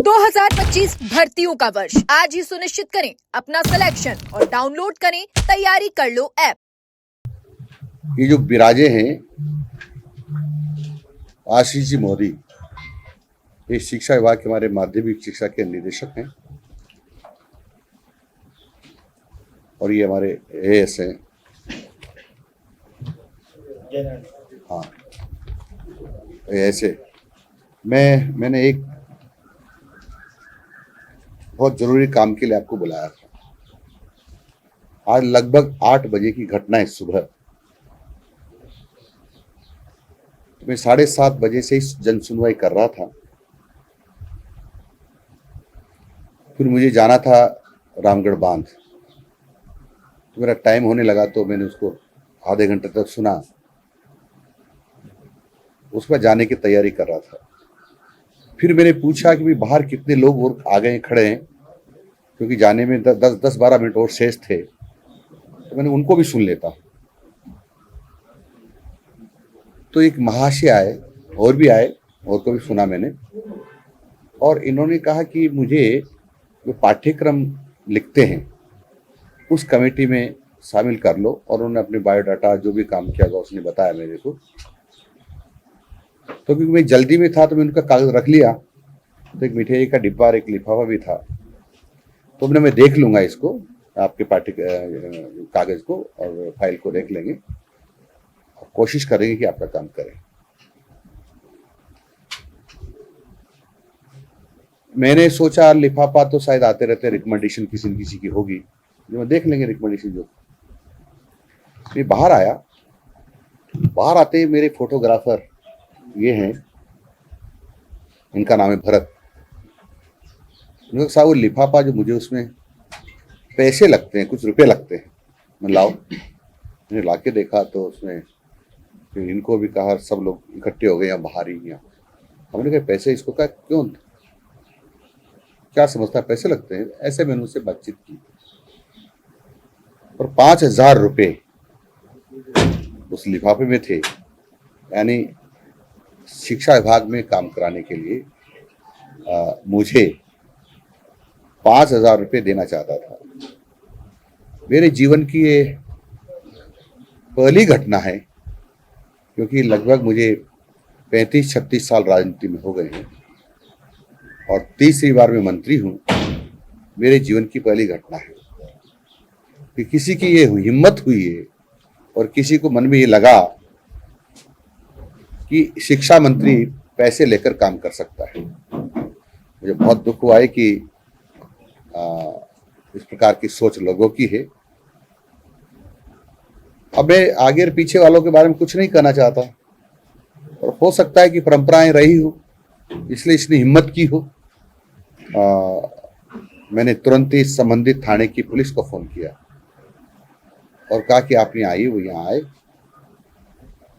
2025 भर्तियों का वर्ष आज ही सुनिश्चित करें अपना सिलेक्शन और डाउनलोड करें तैयारी कर लो ऐप। ये जो विराजे हैं आशीष जी मोदी, ये शिक्षा विभाग के हमारे माध्यमिक शिक्षा के निदेशक हैं और ये हमारे एएस हैं। हाँ, ऐसे मैंने एक बहुत जरूरी काम के लिए आपको बुलाया था। आज लगभग 8 बजे की घटना है सुबह। तो मैं 7:30 बजे से ही जन सुनवाई कर रहा था। फिर मुझे जाना था रामगढ़ बांध। तो मेरा टाइम होने लगा तो मैंने उसको आधे घंटे तक सुना। उसमें जाने की तैयारी कर रहा था। फिर मैंने पूछा कि भाई बाहर कितने लोग और आ गए खड़े हैं, क्योंकि जाने में 10-12 मिनट और शेष थे, तो मैंने उनको भी सुन लेता। तो एक महाशय आए, और भी आए, और को भी सुना मैंने। और इन्होंने कहा कि मुझे जो पाठ्यक्रम लिखते हैं उस कमेटी में शामिल कर लो। और उन्होंने अपने बायोडाटा जो भी काम किया था उसने बताया मेरे को। तो क्योंकि मैं जल्दी में था तो मैंने उनका कागज रख लिया। तो एक मिठाई का डिब्बा और एक लिफाफा भी था। तो मैं देख लूंगा इसको, आपके पार्टी कागज को और फाइल को देख लेंगे, कोशिश करेंगे कि आपका काम करें। मैंने सोचा लिफाफा तो शायद आते रहते, रिकमेंडेशन किसी न किसी की होगी, जो मैं देख लेंगे रिकमेंडेशन जो। मैं बाहर आया। बाहर आते ही मेरे फोटोग्राफर ये हैं, इनका नाम है भरत। उन्होंने साहब वो लिफाफा जो मुझे उसमें पैसे लगते हैं, कुछ रुपए लगते हैं, मैं लाओ। मैंने ला के देखा तो उसमें फिर इनको भी कहा, सब लोग इकट्ठे हो गए यहाँ बाहर ही। यहाँ हमने कहा पैसे, इसको कहा क्यों, क्या समझता है पैसे लगते हैं। ऐसे मैंने उससे बातचीत की और 5,000 रुपये उस लिफाफे में थे। यानी शिक्षा विभाग में काम कराने के लिए मुझे 5,000 रुपये देना चाहता था। मेरे जीवन की ये पहली घटना है, क्योंकि लगभग मुझे 35-36 साल राजनीति में हो गए हैं और तीसरी बार मैं मंत्री हूं। मेरे जीवन की पहली घटना है कि किसी की ये हिम्मत हुई है और किसी को मन में ये लगा कि शिक्षा मंत्री पैसे लेकर काम कर सकता है। मुझे बहुत दुख हुआ है कि इस प्रकार की सोच लोगों की है। अब मैं आगे और पीछे वालों के बारे में कुछ नहीं कहना चाहता, और हो सकता है कि परंपराएं रही हो इसलिए इसने हिम्मत की हो। मैंने तुरंत ही संबंधित थाने की पुलिस को फोन किया और कहा कि आप यहाँ आइए। वो यहाँ आए।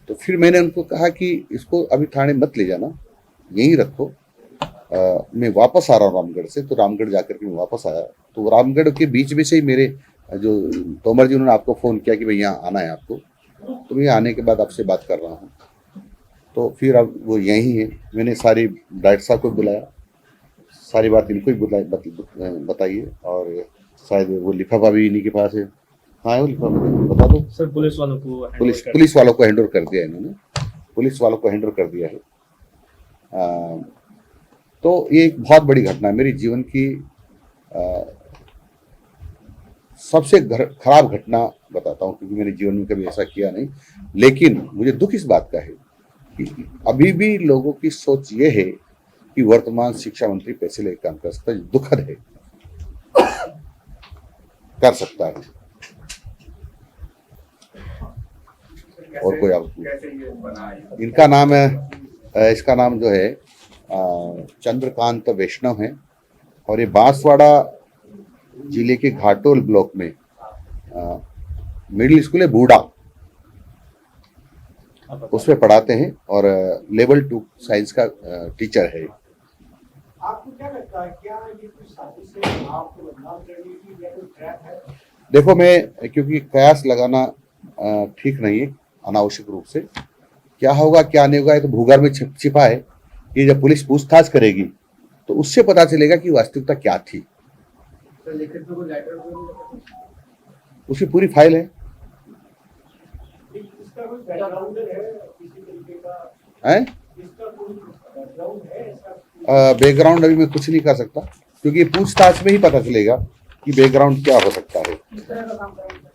तो फिर मैंने उनको कहा कि इसको अभी थाने मत ले जाना, यहीं रखो। मैं वापस आ रहा हूँ रामगढ़ से। तो रामगढ़ जाकर के मैं वापस आया तो रामगढ़ के बीच में से ही मेरे जो तोमर जी, उन्होंने आपको फ़ोन किया कि भाई यहाँ आना है आपको। तो मैं आने के बाद आपसे बात कर रहा हूँ। तो फिर अब वो यहीं है। मैंने सारी डायरेक्टर साहब को बुलाया, सारी बात इनको ही बताइए। और शायद वो लिफाफा भी इन्हीं के पास है। हाँ, वो लिफाफा बता दो सर। पुलिस वालों को हैंड ओवर कर दिया इन्होंने, पुलिस वालों को हैंड ओवर कर दिया है। तो ये एक बहुत बड़ी घटना है, मेरी जीवन की सबसे खराब घटना बताता हूँ, क्योंकि मेरे जीवन में कभी ऐसा किया नहीं। लेकिन मुझे दुख इस बात का है कि अभी भी लोगों की सोच ये है कि वर्तमान शिक्षा मंत्री पैसे लेकर काम कर सकता है। दुखद है, कर सकता है। और कोई आप, इनका नाम है, इसका नाम जो है चंद्रकांत वैष्णव है, और ये बांसवाड़ा जिले के घाटोल ब्लॉक में मिडिल स्कूल है बूढ़ा, उसमें पढ़ाते हैं और लेवल 2 साइंस का टीचर है। आपको क्या लगता है, क्या ये कोई साजिश है आपको बदनाम करने की या कोई ट्रैप है? देखो, मैं क्योंकि कयास लगाना ठीक नहीं है अनावश्यक रूप से। क्या होगा क्या नहीं होगा ये तो भूगर्भ में छिपा है। ये जब पुलिस पूछताछ करेगी तो उससे पता चलेगा कि वास्तविकता क्या थी। उसकी पूरी फाइल है। इसका कोई बैकग्राउंड है किसी तरीके का? हैं? इसका कोई बैकग्राउंड है इसका? बैकग्राउंड अभी मैं कुछ नहीं कर सकता, क्योंकि पूछताछ में ही पता चलेगा कि बैकग्राउंड क्या हो सकता है। किस तरह का काम करेंगे?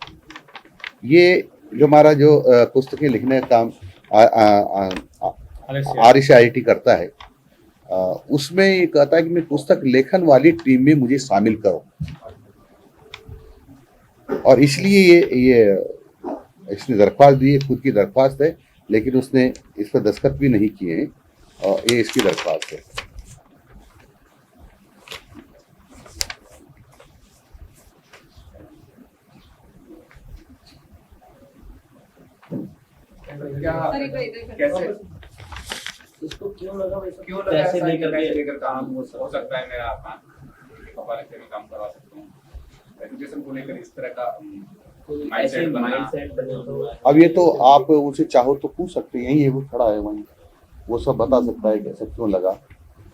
ये जो हमारा जो पुस्तकें लिखने का काम RSIT करता है, उसमें ये कहता है कि मैं पुस्तक लेखन वाली टीम में मुझे शामिल करो, और इसलिए ये इसने दरख्वास्त दी है, खुद की दरख्वास्त है, लेकिन उसने इस पर दस्तखत भी नहीं किए हैं, और ये इसकी दरख्वास्त है। कैसे इसको क्यों लगा वैसा? क्यों लगा पैसे ऐसा लेकर कि पैसे के लेकर काम हो सकता है मेरा पापा लिखने में काम करवा सकता हूँ, एजुकेशन को लेकर इस तरह का ऐसे माइंडसेट माइंडसेट बना हुआ है। अब ये तो आप उसे चाहो तो पूछ सकते हैं, यही है, वो खड़ा है वहीं, वो सब बता सकता है कि ऐसा क्यों लगा,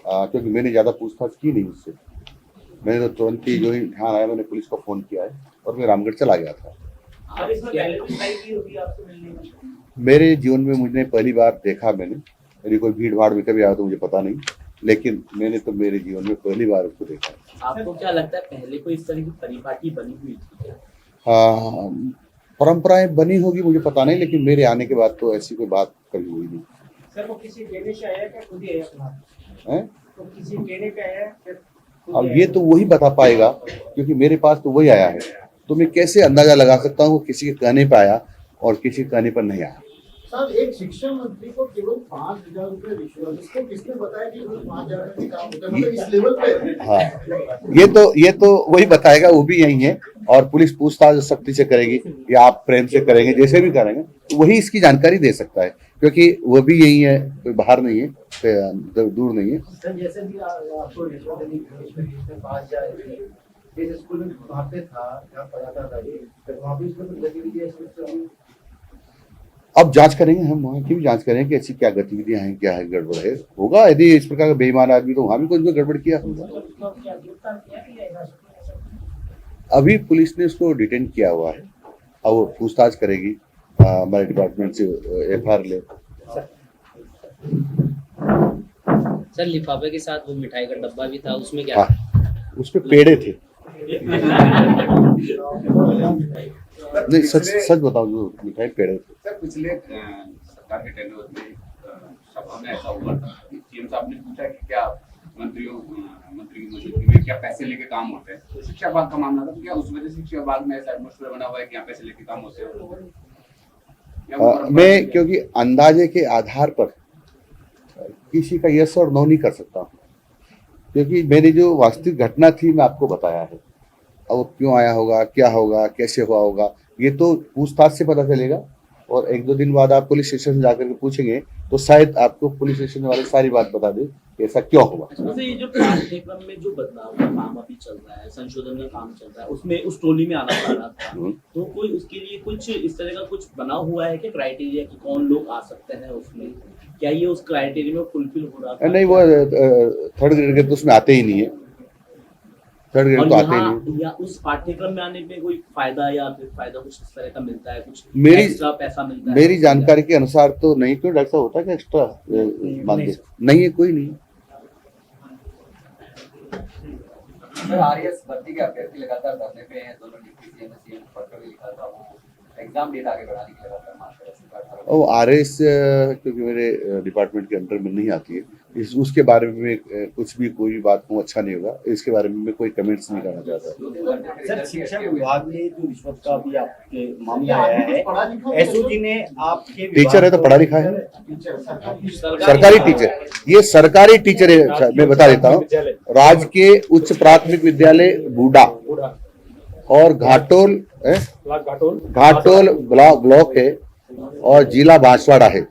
क्योंकि मैंने ज़्यादा पूछताछ की नहीं उससे। मैंने तो तुरंत ही जो ही ध्यान आया मैंने पुलिस को फ़ोन किया है, और मैं रामगढ़ चला गया था। आप इसमें पहले भी ट्राई की होगी आपसे मिलने की? मेरे जीवन में मुझे पहली बार देखा मैंने, मेरी कोई भीड़ भाड़ में कभी आया तो मुझे पता नहीं, लेकिन मैंने तो मेरे जीवन में पहली बार उसको देखा। आपको क्या लगता है पहले कोई इस तरह की परिपाटी बनी हुई थी क्या? हाँ, परंपराएं बनी होगी मुझे पता नहीं, लेकिन मेरे आने के बाद तो ऐसी कोई बात कभी हुई नहीं सर वो किसी कहने से आया क्या खुद ही आया अपना? है। तो किसी कहने पे आया फिर खुद अब ही ये आया? तो वही बता पाएगा, क्योंकि मेरे पास तो वही आया है, तो मैं कैसे अंदाजा लगा सकता हूँ किसी के कहने पर आया और किसी के कहने पर नहीं आया। साहब, एक शिक्षा मंत्री को केवल 5,000 रुपए रिश्वत, इसको किसने बताया कि 5,000 रुपए काम होता है, मतलब इस लेवल पे? हाँ, ये तो वही बताएगा, वो भी यही है, और पुलिस पूछताछ सख्ती से करेगी या आप प्रेम से करेंगे, जैसे भी करेंगे, तो वही इसकी जानकारी दे सकता है, क्योंकि वो भी यही है, कोई बाहर नहीं है, दूर नहीं है। सर, जैसे भी आपको रिश्वत देने की 5,000 जिस स्कूल में वहाँ पे था, जहाँ पढ़ाता था, तो वहाँ भी इसमें कुछ गतिविधियाँ इसमें चल रही? अब जांच करेंगे, हम वहाँ की भी जांच करेंगे कि ऐसी क्या गतिविधियां हैं, क्या है, गड़बड़ है, होगा। यदि इस प्रकार का बेईमान आदमी तो वहाँ भी कुछ भी गड़बड़ किया होगा। क्या गिरफ्तार किया कि ऐसा? अभी पुलिस ने उसको डिटेन किया हुआ है, अब वो पूछताछ करेगी, हमारे डिपार्टमेंट से FIR ले। सर, लिफाफे के साथ वो मिठाई का डब्बा भी था, उसमें क्या? हाँ, उस पे पेड़े थे। नहीं, सच बताओ, जो मिठाई पेड़े थे। सर पिछले सरकार के टेन्योर में सभा में ऐसा हुआ था कि CM साहब ने पूछा कि क्या मंत्री की मौजूदगी में क्या पैसे लेके काम होते हैं, तो शिक्षा विभाग का मामला था, तो क्या उस वजह से शिक्षा विभाग में ऐसा एटमॉस्फेयर बना हुआ है कि यहाँ पैसे लेके काम होते हैं? मैं क्योंकि अंदाजे के आधार पर किसी का यस और नो नहीं कर सकता हूँ, क्योंकि मेरी जो वास्तविक घटना थी मैं आपको बताया है। अब वो क्यों आया होगा, क्या होगा, कैसे हुआ होगा, ये तो पूछताछ से पता चलेगा, और 1-2 दिन बाद आप पुलिस स्टेशन जाकर के पूछेंगे तो शायद आपको पुलिस स्टेशन वाले सारी बात बता दे कि ऐसा क्यों हुआ। अच्छा, ये जो पाठ्यक्रम में जो बदलाव का काम अभी चल रहा है, संशोधन का काम चल रहा है, उसमें उस टोली में आना पड़ रहा था, तो कोई उसके लिए कुछ इस तरह का कुछ बना हुआ है कि क्राइटेरिया कि कौन लोग आ सकते हैं उसमें? क्या ये उस क्राइटेरिया में फुलफिल हो रहा था? नहीं, वो 3rd ग्रेड के तो उसमें आते ही नहीं है, 3rd ग्रेड तो आते ही नहीं। या उस पाठ्यक्रम में आने में कोई फायदा या फिर फायदा कुछ इस तरह का मिलता है, कुछ मेरी एक्स्ट्रा पैसा मिलता है? मेरी जानकारी के अनुसार तो नहीं। क्यों डॉक्टर साहब, होता है क्या एक्स्ट्रा मानदेय? नहीं है, कोई नहीं। सर, आरएस भर्ती के अभ्यर्थी लगातार धरने पे हैं, दोनों डिप्टी CM पत्र भी लिखा था, वो एग्जाम डेट आगे बढ़ाने के लगातार मांग कर रहे हैं। वो RS क्योंकि मेरे डिपार्टमेंट के अंडर में नहीं आती है, उसके बारे में कुछ भी कोई भी बात कहूँ अच्छा नहीं होगा, इसके बारे में मैं कोई कमेंट्स नहीं करना चाहता। सर, शिक्षा विभाग ने जो रिश्वत का भी आपके मामला आया है, SOG ने आपके टीचर है तो पढ़ा लिखा है, सरकारी सरकारी टीचर, ये सरकारी टीचर है। मैं बता देता हूँ, राजकीय उच्च प्राथमिक विद्यालय बूडा और घाटोल ब्लॉक है और जिला बांसवाड़ा है,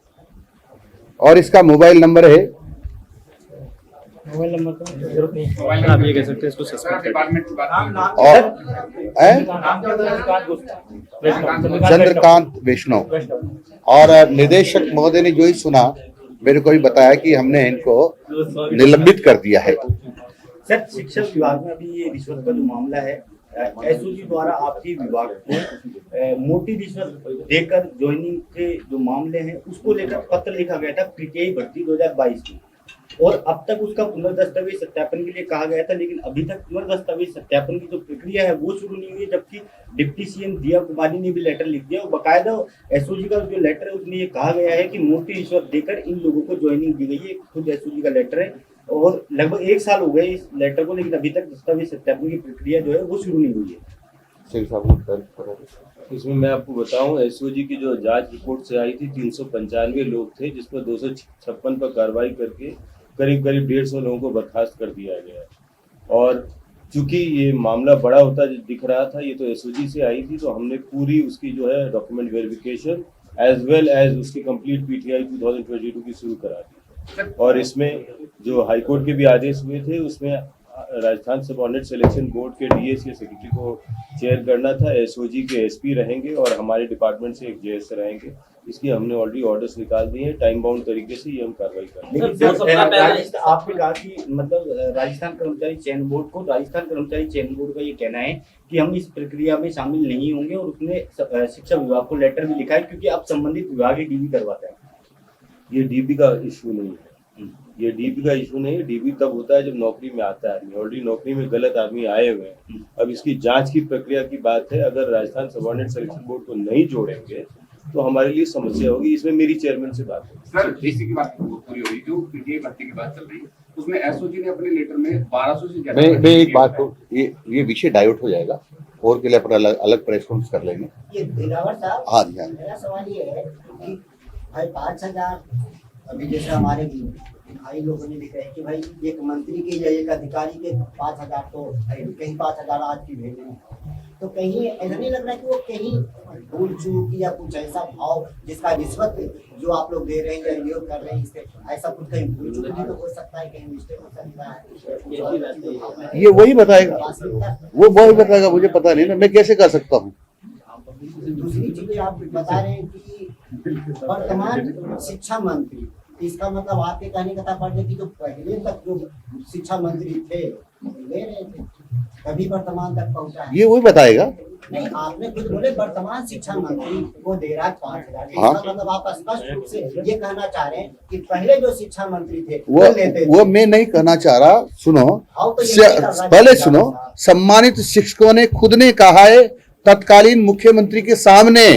और इसका मोबाइल नंबर है, आप ये कह सकते हैं इसको सस्पेंड डिपार्टमेंट की बात और चंद्रकांत चंद्रकांत वैष्णव। और निदेशक महोदय ने जो ही सुना, मेरे को भी बताया कि हमने इनको निलंबित कर दिया है। सर, शिक्षा विभाग में अभी ये रिश्वत का जो मामला है, एसओजी द्वारा आपके विभाग को मोटी रिश्वत देकर ज्वाइनिंग के जो मामले हैं उसको लेकर पत्र लिखा गया था पीटीआई भर्ती 2022 में, और अब तक उसका पुनर्दस्तावेज सत्यापन के लिए कहा गया था, लेकिन अभी तक पुनर्दस्तावेज सत्यापन की जो प्रक्रिया है वो शुरू नहीं हुई है। जबकि डिप्टी सीएम दिया कुमारी ने भी लेटर लिख दिया और बाकायदा एसओजी का जो लेटर है उसमें ये कहा गया है कि मोटी रिश्वत देकर इन लोगों को ज्वाइनिंग दी गई है। खुद एसओजी का लेटर है और लगभग 1 साल हो गए इस लेटर को, लेकिन अभी तक दस्तावेज सत्यापन की प्रक्रिया जो है वो शुरू नहीं हुई है। सिंह साहब, इसमें मैं आपको बताऊं, एसओजी की जो जांच रिपोर्ट से आई थी 395 लोग थे, जिसमें 256 पर कार्रवाई करके करीब 150 लोगों को बर्खास्त कर दिया गया। और चूंकि ये मामला बड़ा होता दिख रहा था, ये तो एसओजी से आई थी, तो हमने पूरी उसकी जो है document verification as well as उसकी कंप्लीट पीटीआई 2022 की शुरू करा दी। और इसमें जो हाईकोर्ट के भी आदेश हुए थे उसमें राजस्थान सबऑर्डिनेट सिलेक्शन बोर्ड के डीएसी सेक्रेटरी को चेयर करना था, एसओजी के एसपी रहेंगे और हमारे डिपार्टमेंट से एक जेएस रहेंगे। इसकी हमने ऑलरेडी ऑर्डर्स निकाल दिए हैं, टाइम बाउंड तरीके से ये हम कार्रवाई करेंगे। लेकिन सर, आपने कहा कि मतलब राजस्थान कर्मचारी चयन बोर्ड को, राजस्थान कर्मचारी चयन बोर्ड का ये कहना है कि हम इस प्रक्रिया में शामिल नहीं होंगे, और उसने शिक्षा विभाग को लेटर भी लिखा है क्योंकि अब संबंधित विभाग ही डीबी करवाता है। ये डीबी का इशू नहीं है, ये डीबी का इशू नहीं है। डीबी तब होता है जब नौकरी में आता है आदमी, ऑलरेडी नौकरी में गलत आदमी आए हुए हैं। अब इसकी जांच की प्रक्रिया की बात है, अगर राजस्थान सबऑर्डिनेट सिलेक्शन बोर्ड को नहीं जोड़ेंगे तो हमारे लिए समस्या होगी। इसमें मेरी चेयरमैन से बात होगी। सर, डीसी की बात पूरी हुई, जो पीटीआई भर्ती की बात चल रही है उसमें एसओजी ने अपने लेटर में 1200 से ज्यादा मैं एक बात को, ये विषय डाइवर्ट हो जाएगा और के लिए अपना अलग प्रेस कॉन्फ्रेंस कर लेंगे। ये दिलावर साहब, हाँ जी, हाँ जी। मेरा सवाल ये है कि भाई 5000 अभी जैसे हमारे भाई लोगों ने लिखा है कि भाई एक मंत्री के या एक अधिकारी के 5000 तो कहीं 5000 आज की भेजे हैं, तो कहीं ऐसा नहीं लग रहा कि वो कहीं भूल चूक या कुछ ऐसा भाव जिसका रिश्वत जो आप लोग दे रहे हैं या नियोग कर रहे हैं, इससे ऐसा कुछ कहीं भूल चूक भी तो हो सकता है, कहीं मिस्टेक हो सकता है। ये वही बताएगा, वो वही बताएगा, मुझे पता नहीं ना, मैं कैसे कर सकता हूँ। दूसरी चीजें आप बता रहे हैं कि वर्तमान शिक्षा मंत्री, इसका मतलब आपके कहने का तात्पर्य कि जो पहले तक जो शिक्षा मंत्री थे ले रहे थे तभी वर्तमान तक पहुंचा है। ये वही बताएगा। नहीं, आपने खुद बोले वर्तमान शिक्षा मंत्री को दे रहा है 5000। हाँ। इसका मतलब आप स्पष्ट रूप से ये कहना चाह रहे हैं कि पहले जो शिक्षा मंत्री थे वो मैं नहीं कहना चाह रहा। सुनो, पहले सुनो, सम्मानित शिक्षकों ने खुद ने कहा है तत्कालीन मुख्यमंत्री के सामने